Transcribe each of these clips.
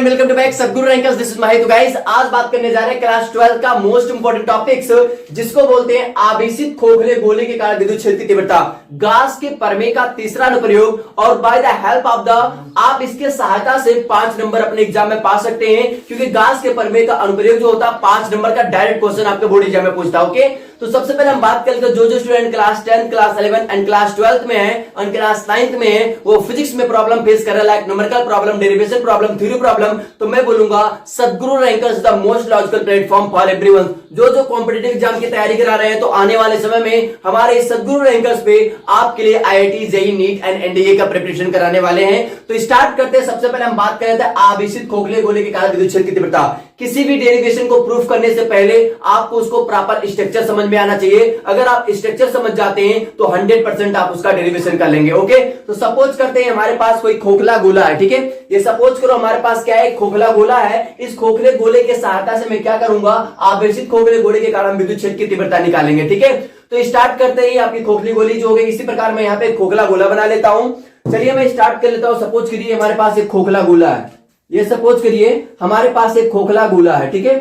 And welcome to back Sadguru rankers. This is Mahi. तो guys आज बात करने जा रहे हैं क्लास 12 का मोस्ट इंपोर्टेंट टॉपिक्स, जिसको बोलते हैं आवेशित खोखले गोले के कारण विद्युत क्षेत्र की तीव्रता, गास के प्रमेय का तीसरा अनुप्रयोग। और by the help of the आप इसके सहायता से 5 नंबर अपने एग्जाम में पा सकते हैं, क्योंकि गास के प्रमेय का अनुप्रयोग जो होता है 5 नंबर का डायरेक्ट क्वेश्चन आपके बोर्ड एग्जाम में पूछता है। ओके, तो सबसे पहले हम बात करेंगे जो student class 10, class 11 and class 12 में है और क्लास 9th में है, वो फिजिक्स में प्रॉब्लम फेस कर रहा है, like numerical problem, derivation problem, theory problem. तो मैं बोलूंगा Sadguru rankers the most logical platform for everyone. जो कॉम्पिटिटिव एग्जाम की तैयारी करा रहे हैं, तो आने वाले समय में हमारे सद्गुरु रैंकर्स पे आपके लिए IIT, JEE, neat and NDA का प्रिपरेशन कराने वाले हैं। तो स्टार्ट करते हैं। सबसे पहले हम बात कर रहे थे आवेशित खोखले गोले के कारण विद्युत क्षेत्र की तीव्रता। किसी भी डेरिवेशन को प्रूफ करने से पहले आपको उसको प्रॉपर स्ट्रक्चर समझ में आना चाहिए। अगर आप स्ट्रक्चर समझ जाते हैं तो 100% आप उसका डेरिवेशन कर लेंगे। ओके, तो सपोज करते हैं हमारे पास कोई खोखला गोला है। ठीक है, ये सपोज करो हमारे पास क्या है, खोखला गोला है। इस खोखले गोले के सहायता से मैं क्या करूंगा, आवेशित खोखले गोले के कारण विद्युत क्षेत्र की तीव्रता निकालेंगे। ठीक है, तो स्टार्ट करते हैं। आपकी खोखली गोली जो हो गई, इसी प्रकार मैं यहाँ पे खोखला गोला बना लेता हूं। चलिए मैं स्टार्ट कर लेता हूं। सपोज करिए हमारे पास एक खोखला गोला है। ये सपोज करिए हमारे पास एक खोखला गोला है। ठीक है,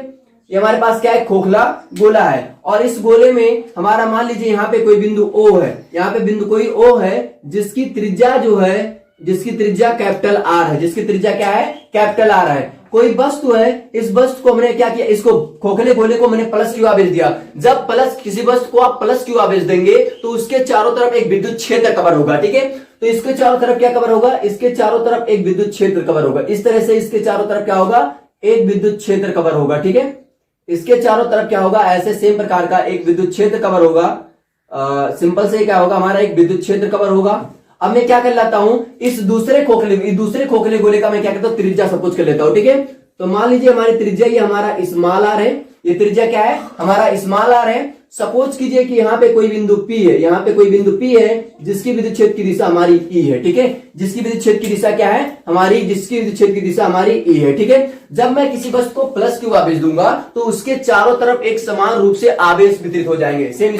ये हमारे पास क्या है, खोखला गोला है। और इस गोले में हमारा मान लीजिए यहाँ पे कोई बिंदु O है, यहाँ पे बिंदु कोई O है, जिसकी त्रिज्या जो है, जिसकी त्रिज्या कैपिटल R है, जिसकी त्रिज्या क्या है, कैपिटल R है। कोई वस्तु है, इस वस्तु को मैंने क्या किया, इसको खोखले गोले को मैंने प्लस क्यू आवेश दिया। जब प्लस किसी वस्तु को आप प्लस क्यू आवेश देंगे तो उसके चारों तरफ एक विद्युत क्षेत्र कवर होगा। ठीक है, तो इसके चारों तरफ क्या कवर होगा, इसके चारों तरफ एक विद्युत क्षेत्र कवर होगा। इस तरह से इसके चारों तरफ क्या होगा, एक विद्युत क्षेत्र कवर होगा। ठीक है, इसके चारों तरफ क्या होगा, ऐसे सेम प्रकार का एक विद्युत क्षेत्र कवर होगा। सिंपल से क्या होगा, हमारा एक विद्युत क्षेत्र कवर होगा। अब मैं क्या कर लेता हूं, इस दूसरे खोखले गोले का मैं क्या करता हूं, त्रिज्या सपोज कर लेता हूं। ठीक है, तो मान लीजिए हमारी त्रिज्या ये हमारा स्मॉल आर है। ये त्रिज्या क्या है, हमारा स्मॉल आर है। सपोज कीजिए कि यहाँ पे कोई बिंदु P है, यहाँ पे कोई बिंदु P है, जिसकी विद्युत क्षेत्र की दिशा हमारी E है। ठीक है, जिसकी विद्युत क्षेत्र की दिशा क्या है हमारी, जिसकी विद्युत क्षेत्र की दिशा हमारी E है। ठीक है, जब मैं किसी वस्तु को प्लस क्यू आवेश दूंगा तो उसके चारों तरफ एक समान रूप से आवेश वितरित हो जाएंगे। सेम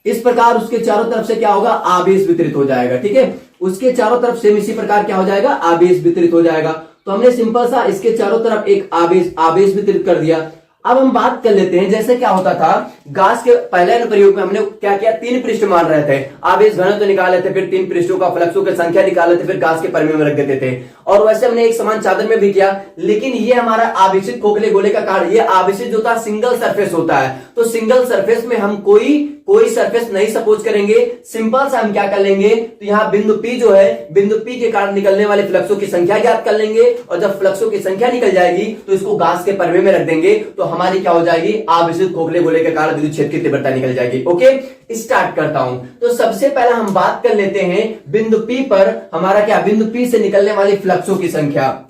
इस प्रकार उसके चारों तरफ से क्या होगा, आवेश वितरित हो जाएगा। ठीक है, उसके चारों तरफ सेम इसी प्रकार क्या हो जाएगा, आवेश वितरित हो जाएगा। तो हमने सिंपल सा इसके चारों तरफ एक आवेश वितरित कर दिया। अब हम बात कर लेते हैं, जैसे क्या होता था गास के पहले अनुप्रयोग में हमने क्या किया, 3 पृष्ठ मान रहे थे, आवेश घनत्व निकाल लेते, फिर 3 पृष्ठों का फ्लक्सों की संख्या निकाल लेते, फिर गास के प्रमेय में रख देते थे। और वैसे हमने एक समान चादर में भी किया। लेकिन ये हमारा आवेशित खोखले गोले का कार्य, ये आवेशित जो था सिंगल सरफेस होता है। तो सिंगल सरफेस में हम कोई सरफेस नहीं सपोज करेंगे। सिंपल सा हम क्या कर लेंगे, तो यहाँ बिंदु P जो है, बिंदु P के कारण निकलने वाले फ्लक्सों की संख्या ज्ञात कर लेंगे। और जब फ्लक्सों की संख्या निकल जाएगी तो इसको गास के प्रमेय में रख देंगे, तो हमारी क्या हो जाएगी, आवेशित खोखले गोले के कारण विद्युत क्षेत्र की तीव्रता निकल जाएगी। ओके, स्टार्ट करता हूं। तो सबसे पहले हम बात कर लेते हैं बिंदु P पर हमारा क्या, बिंदु P से निकलने वाली फ्लक्सों की संख्या।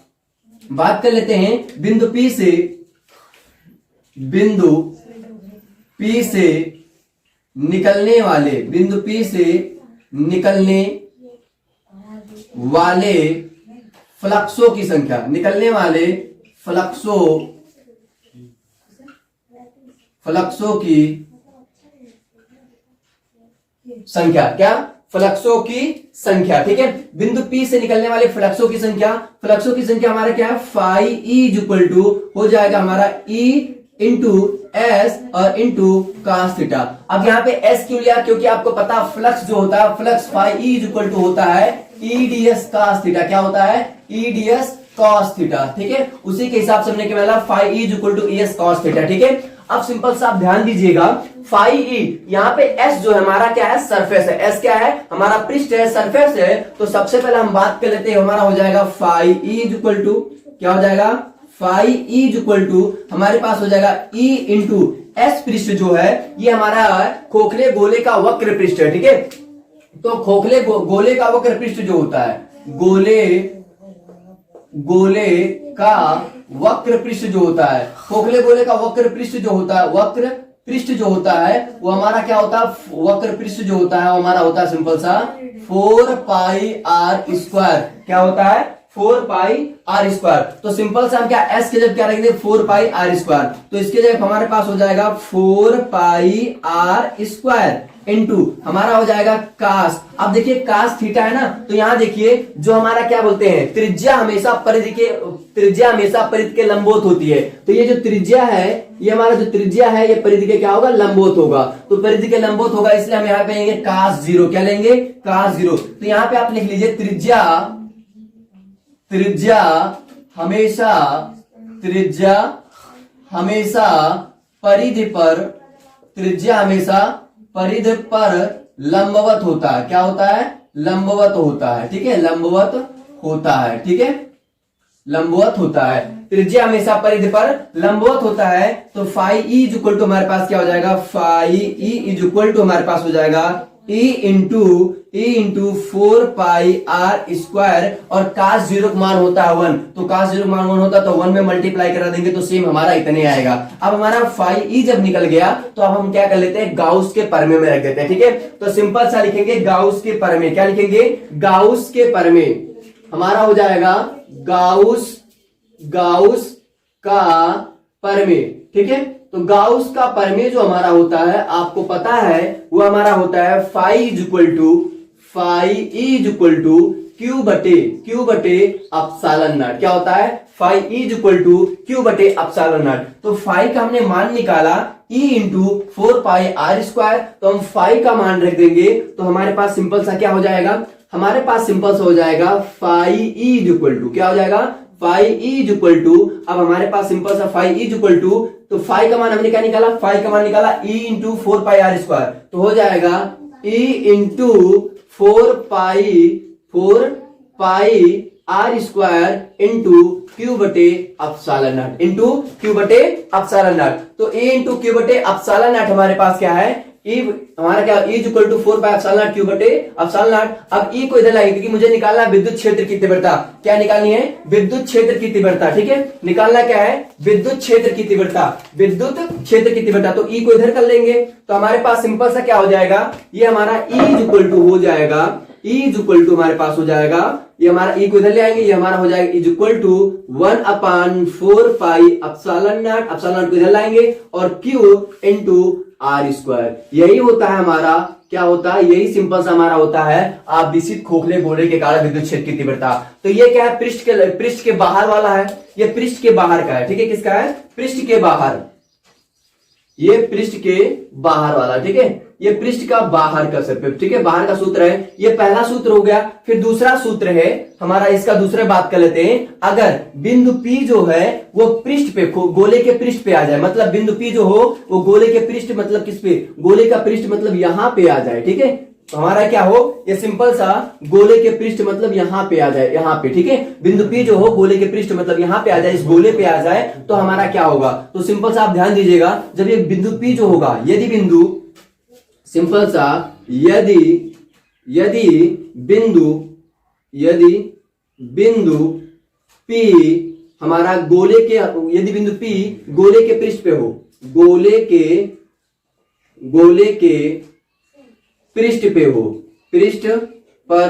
बात कर लेते हैं बिंदु P से निकलने वाले फ्लक्सों की संख्या, निकलने वाले फ्लक्सों की संख्या, क्या, फ्लक्सों की संख्या। ठीक है, बिंदु P से निकलने वाले फ्लक्सों की संख्या हमारा क्या है, फाई E इक्वल टू हो जाएगा हमारा E इंटू एस और इंटू cos थीटा। अब यहाँ पे S क्यों लिया, क्योंकि आपको पता फ्लक्स जो होता है, flux phi E equal to होता है EDS cos थीटा। क्या होता है, EDS cos थीटा। ठीक है, उसी के हिसाब से हमने क्या बोला, phi E equal to ES cos theta. ठीक है, अब सिंपल सा आप ध्यान दीजिएगा, फाई E यहाँ पे S जो है हमारा क्या है, सरफेस है। S क्या है, हमारा पृष्ठ है, सरफेस है। तो सबसे पहले हम बात कर लेते हैं, हमारा हो जाएगा फाई E इक्वल टू, क्या हो जाएगा, फाई E इक्वल टू हमारे पास हो जाएगा E इंटू S पृष्ठ जो है, ये हमारा खोखले गोले का वक्र पृष्ठ है। ठीक है, तो खोखले गोले का वक्र पृष्ठ जो होता है, गोले का वक्र पृष्ठ जो होता है, खोखले गोले का वक्र पृष्ठ जो होता है, वक्र पृष्ठ जो होता है वो हमारा क्या होता है, वक्र पृष्ठ जो होता है वो हमारा होता है सिंपल सा 4 पाई r स्क्वायर। क्या होता है, 4 पाई r स्क्वायर। तो सिंपल से हम क्या, s के जब क्या रखेंगे, 4 पाई r स्क्वायर। तो इसके जब हमारे पास हो जाएगा 4 पाई r स्क्वायर। इनटू हमारा हो जाएगा कास। अब देखिए कास थीटा है ना, तो यहां देखिए जो हमारा क्या बोलते हैं, त्रिज्या हमेशा परिधि के लंबवत होती है। तो ये जो त्रिज्या है, ये हमारा जो त्रिज्या है ये परिधि के क्या होगा, लंबवत होगा। तो परिधि के लंबवत होगा, इसलिए हम यहाँ पे लेंगे कास जीरो। क्या लेंगे, कास जीरो। तो यहाँ पे आप लिख लीजिए त्रिज्या हमेशा परिधि पर लंबवत होता है। क्या होता है, लंबवत होता है। ठीक है, लंबवत होता है। ठीक है, लंबवत होता है। त्रिज्या हमेशा परिधि पर लंबवत होता है। तो phi E is equal to हमारे पास क्या हो जाएगा, phi E is equal to हमारे पास हो जाएगा E into 4 pi R square. और कास जीरो का मान होता है 1, तो कास जीरो का मान 1 होता है, तो 1 में मल्टीप्लाई करा देंगे तो सेम हमारा इतने आएगा। अब हमारा फाई ई जब निकल गया तो अब हम क्या कर लेते हैं, गाउस के परमे में रख देते हैं। ठीक है, तो सिंपल सा लिखेंगे गाउस के परमे। क्या लिखेंगे, गाउस के परमे। हमारा हो जाएगा गाउस का परमे। ठीक है, तो गाउस का परमेय जो हमारा होता है, आपको पता है वो हमारा होता है phi E is equal to Q बटे अपसालन नॉट। क्या होता है, phi E is equal to Q बटे अपसालन नॉट। तो फाई का हमने मान निकाला E into 4 pi R square, तो हम फाई का मान रख देंगे। तो हमारे पास सिंपल सा क्या हो जाएगा, हमारे पास सिंपल सा हो जाएगा phi E is equal to, क्या हो जाएगा, phi E is equal to. अब हमारे पास सिंपल सा phi E is equal to, तो फाई का मान हमने क्या निकाला, फाई का मान निकाला E into 4 pi R square. तो हो जाएगा E into 4 pi R square into Q बटे अपसालन नॉट, तो ए इंटू क्यू बटे अपसालन नॉट हमारे पास क्या है, ई हमारा क्या, E is equal to 4 pi epsilon naught Q बटे अपसालन नॉट। अब ई को इधर लाएंगे क्योंकि मुझे निकालना है विद्युत क्षेत्र की तीव्रता। क्या निकालनी है, विद्युत क्षेत्र की तीव्रता। ठीक है, निकालना क्या है, विद्युत क्षेत्र की तीव्रता। तो ई को इधर कर लेंगे, तो हमारे पास सिंपल सा क्या हो जाएगा, ये हमारा ई इज इक्वल टू हो जाएगा, ई इज इक्वल टू हमारे पास हो जाएगा, ये हमारा ई को इधर ले आएंगे, ये हमारा हो जाएगा is equal to 1/4 pi epsilon naught को इधर लाएंगे और क्यू इंटू आर स्क्वायर। यही होता है हमारा, क्या होता है, यही सिंपल सा हमारा होता है आवेशित खोखले गोले के कारण विद्युत क्षेत्र की तीव्रता। तो ये क्या है, पृष्ठ के बाहर वाला है, ये पृष्ठ के बाहर का है। ठीक है, किसका है, पृष्ठ के बाहर, ये पृष्ठ के बाहर वाला। ठीक है, ये पृष्ठ का बाहर का सरफेस। ठीक है, बाहर का सूत्र है, ये पहला सूत्र हो गया। फिर दूसरा सूत्र है हमारा, इसका दूसरे बात कर लेते हैं। अगर बिंदु P जो है वो पृष्ठ पे, गोले के पृष्ठ पे आ जाए, मतलब बिंदु P जो हो वो गोले के पृष्ठ, मतलब किस पे, गोले का पृष्ठ मतलब यहां पे आ जाए। ठीक है, तो हमारा क्या हो, ये सिंपल सा गोले के पृष्ठ मतलब यहां पे आ जाए, यहां पे। ठीक है, बिंदु P जो हो गोले के पृष्ठ मतलब यहां पे आ जाए, इस गोले पे आ जाए, तो हमारा क्या होगा, तो सिंपल सा आप ध्यान दीजिएगा, जब ये बिंदु P जो होगा, यदि बिंदु, सिंपल सा यदि बिंदु P हमारा गोले के, यदि बिंदु P गोले के पृष्ठ पे हो, गोले के पृष्ठ पर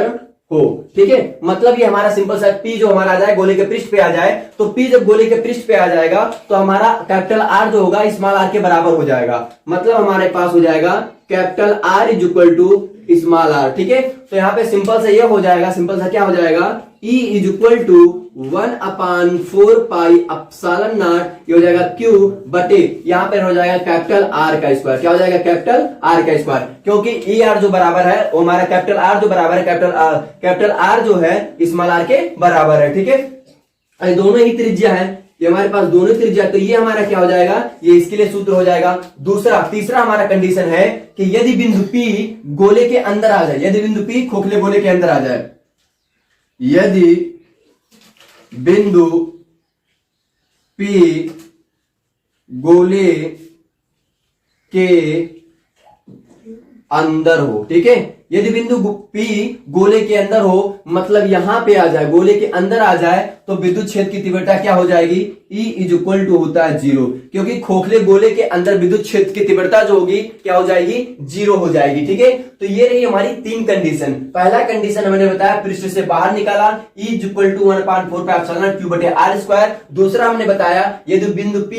हो। ठीक है, मतलब ये हमारा सिंपल सा P जो हमारा आ जाए, गोले के पृष्ठ पे आ जाए, तो P जब गोले के पृष्ठ पे आ जाएगा तो हमारा कैपिटल R जो होगा स्मॉल r के बराबर हो जाएगा। मतलब हमारे पास हो जाएगा capital R is equal to small r। ठीक है, तो यहाँ पे सिंपल सा ये हो जाएगा, सिंपल सा क्या हो जाएगा, E is equal to 1/4 pi epsilon naught, ये हो जाएगा Q बटे, यहाँ पे हो जाएगा कैपिटल R का स्क्वायर। क्या हो जाएगा, कैपिटल R का स्क्वायर, क्योंकि ई आर जो बराबर है वो हमारा कैपिटल R जो बराबर है, कैपिटल R जो है स्मॉल r के बराबर है। ठीक है, दोनों ही त्रिज्या है, ये हमारे पास दोनों त्रिज्या, तो ये हमारा क्या हो जाएगा, ये इसके लिए सूत्र हो जाएगा। तीसरा हमारा कंडीशन है कि यदि बिंदु P गोले के अंदर आ जाए, यदि बिंदु P खोखले गोले के अंदर आ जाए, यदि बिंदु P गोले के अंदर हो। ठीक है, यदि बिंदु P गोले के अंदर हो, मतलब यहां पे आ जाए, गोले के अंदर आ जाए, तो विद्युत क्षेत्र की तीव्रता क्या हो जाएगी? E इज इक्वल टू होता है 0, क्योंकि खोखले गोले के अंदर विद्युत क्षेत्र की तीव्रता जो होगी क्या हो जाएगी? 0 हो जाएगी। ठीक है, तो ये रही हमारी 3 कंडीशन। पहला कंडीशन हमने बताया पृष्ठ से बाहर निकाला, E is equal to 1/4πε/Q/r²। दूसरा हमने बताया यदि बिंदु P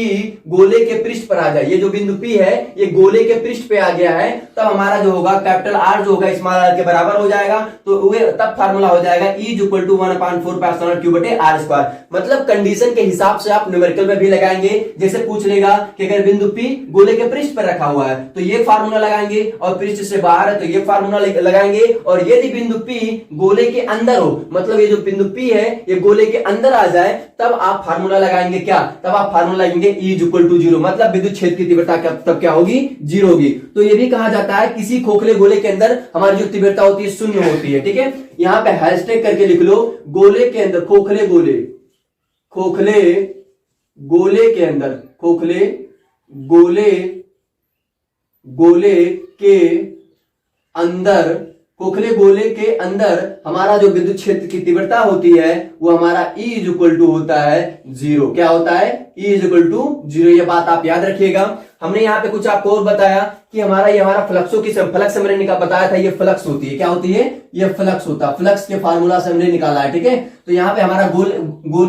गोले के पृष्ठ पर आ जाए, ये जो बिंदु P है ये गोले के पृष्ठ पे आ गया है, तब हमारा जो होगा कैपिटल R जो होगा स्मॉल r के बराबर हो जाएगा, तो तब फार्मूला हो जाएगा E is equal to 1/4πε/Q/r²। मतलब कंडीशन के हिसाब से आप न्यूमेरिकल में भी लगाएंगे। जैसे पूछ लेगा कि अगर बिंदु P गोले के पृष्ठ पर रखा हुआ है तो ये फार्मूला लगाएंगे, और पृष्ठ से बाहर है तो ये फार्मूला लगाएंगे। और यदि बिंदु P गोले के अंदर हो, मतलब ये जो बिंदु P है ये गोले के अंदर आ जाए, तब आप फार्मूला लगाएंगे क्या? तब आप फार्मूला लगाएंगे E इज इक्वल टू 0, मतलब विद्युत क्षेत्र की तीव्रता तब क्या होगी? 0 होगी। तो ये भी कहा जाता है किसी खोखले गोले के अंदर हमारी जो तीव्रता होती है 0 होती है। ठीक है, यहां पे हैशटैग करके लिख लो, गोले के अंदर, खोखले गोले के अंदर, खोखले गोले के अंदर हमारा जो विद्युत क्षेत्र की तीव्रता होती है वो हमारा E इज इक्वल टू होता है 0। क्या होता है? E is equal to 0। ये बात आप याद रखिएगा। हमने यहाँ पे कुछ आपको और बताया कि हमारा फ्लक्सों की फ्लक्स हमने बताया था, ये फ्लक्स होती है। क्या होती है? ये फ्लक्स होता है। फ्लक्स के फार्मूला से हमने निकाला है। ठीक है, तो यहाँ पे हमारा गोल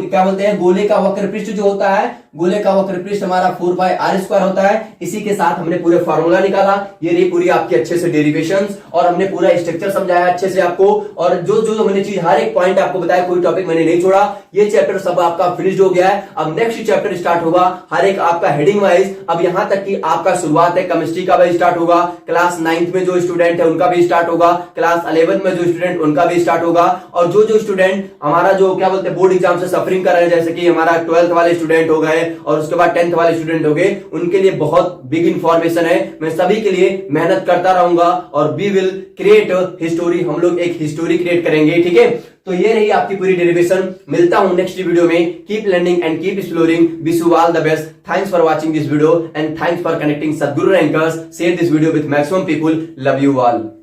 क्या बोलते हैं, गोले का वक्र पृष्ठ जो होता है, गोले का वक्र पृष्ठ हमारा 4πr² होता है। इसी के साथ हमने पूरे फार्मूला निकाला। ये रही पूरी आपकी अच्छे से डेरिवेशंस, और हमने पूरा स्ट्रक्चर समझाया अच्छे से आपको, और जो जो हमने चीज हर एक पॉइंट आपको बताया, कोई टॉपिक मैंने नहीं छोड़ा। ये चैप्टर सब आपका फिनिश हो गया है। अब नेक्स्ट चैप्टर स्टार्ट होगा, हर एक आपका हेडिंग वाइज। अब यहां तक कि आपका शुरुआत है, केमिस्ट्री का भी स्टार्ट होगा, क्लास 9th में जो स्टूडेंट है उनका भी स्टार्ट होगा, क्लास 11th में जो स्टूडेंट उनका भी स्टार्ट होगा। और जो स्टूडेंट हमारा जो क्या बोलते हैं बोर्ड एग्जाम से सफरिंग कर रहे हैं, जैसे कि हमारा 12th वाले स्टूडेंट हो गए और उसके बाद 10th वाले स्टूडेंट हो गए, उनके लिए बहुत बिग इंफॉर्मेशन है। मैं सभी के लिए मेहनत करता रहूंगा, और वी विल क्रिएट हिस्टोरी, हम लोग एक हिस्टोरी क्रिएट करेंगे। ठीक है, तो ये रही आपकी पूरी डेरिवेशन। मिलता हूं नेक्स्ट वीडियो में। Keep learning and keep exploring. Wish you all the best. Thanks for watching this video and thanks for connecting Sadguru rankers. Share this video with maximum people. Love you all.